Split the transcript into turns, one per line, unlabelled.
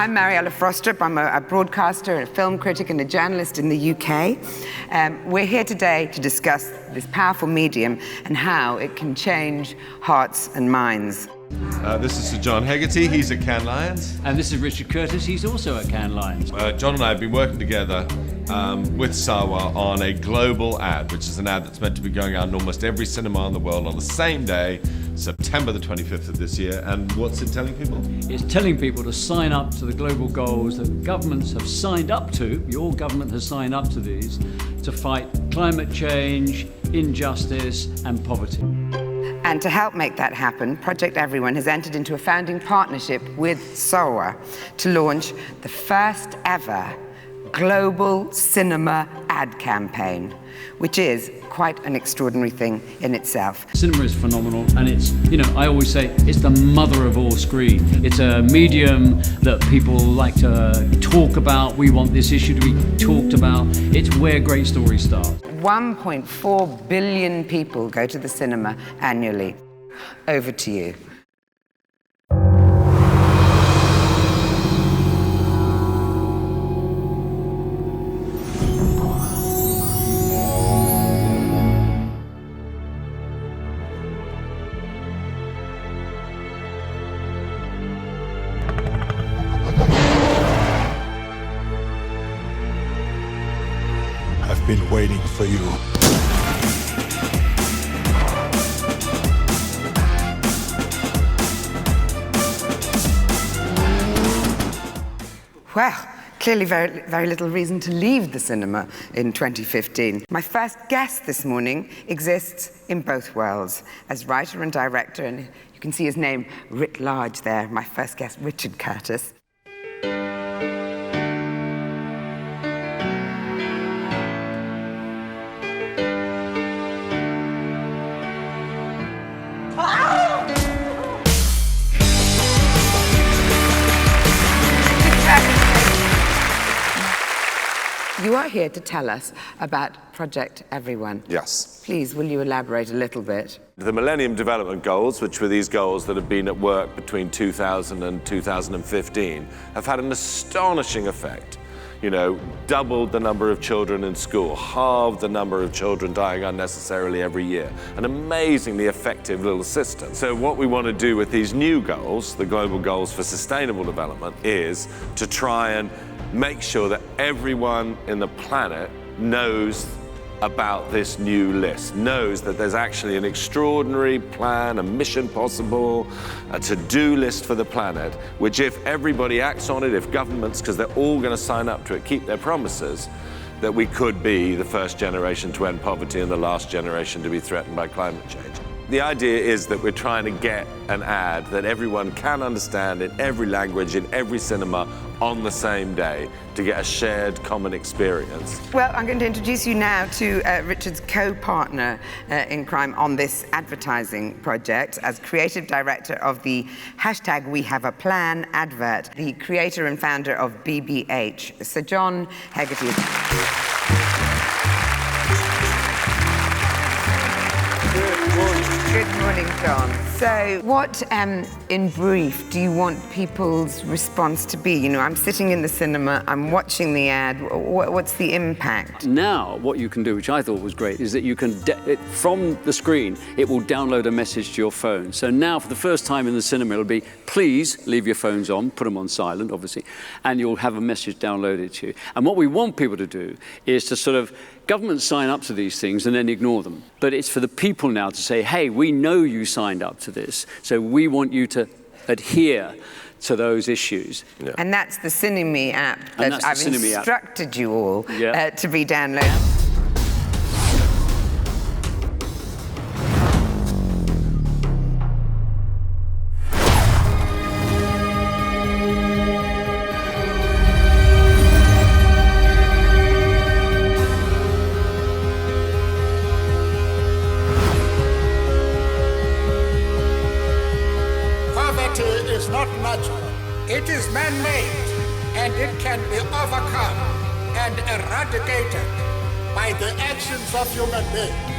I'm Mariella Frostrup. I'm a broadcaster, a film critic and a journalist in the UK. We're here today to discuss this powerful medium and how it can change hearts and minds.
This is Sir John Hegarty, he's at Cannes Lions.
And this is Richard Curtis, he's also at Cannes Lions.
John and I have been working together with SAWA on a global ad, which is an ad that's meant to be going out in almost every cinema in the world on the same day, September the 25th of this year. And what's it telling people?
It's telling people to sign up to the global goals that governments have signed up to, your government has signed up to these, to fight climate change, injustice and poverty.
And to help make that happen, Project Everyone has entered into a founding partnership with SAWA to launch the first ever global cinema ad campaign, which is quite an extraordinary thing in itself.
Cinema is phenomenal, and it's, I always say, it's the mother of all screen. It's a medium that people like to talk about. We want this issue to be talked about. It's where great stories start.
1.4 billion people go to the cinema annually. Over to you.
I've been waiting for you.
Well, clearly very little reason to leave the cinema in 2015. My first guest this morning exists in both worlds. As writer and director, and you can see his name writ large there, my first guest, Richard Curtis. You are here to tell us about Project Everyone.
Yes.
Please, will you elaborate a little bit?
The Millennium Development Goals, which were these goals that have been at work between 2000 and 2015, have had an astonishing effect. Doubled the number of children in school, halved the number of children dying unnecessarily every year. An amazingly effective little system. So what we want to do with these new goals, the global goals for sustainable development, is to try and make sure that everyone in the planet knows about this new list, knows that there's actually an extraordinary plan, a mission possible, a to-do list for the planet, which if everybody acts on it, if governments, because they're all going to sign up to it, keep their promises, that we could be the first generation to end poverty and the last generation to be threatened by climate change. The idea is that we're trying to get an ad that everyone can understand in every language, in every cinema, on the same day, to get a shared common experience.
Well, I'm going to introduce you now to Richard's co-partner in crime on this advertising project as creative director of the #WeHaveAPlan advert, the creator and founder of BBH, Sir John Hegarty. Good morning, John. So what, in brief, do you want people's response to be? I'm sitting in the cinema, I'm watching the ad. What's the impact?
Now, what you can do, which I thought was great, is that you can, from the screen, it will download a message to your phone. So now, for the first time in the cinema, it'll be, please leave your phones on, put them on silent, obviously, and you'll have a message downloaded to you. And what we want people to do is to sort of, governments sign up to these things and then ignore them. But it's for the people now to say, hey, we know you signed up to this, so we want you to adhere to those issues.
Yeah. And that's the Cineme app that I've instructed you all to be downloaded.
Is not natural. It is man-made, and it can be overcome and eradicated by the actions of human beings.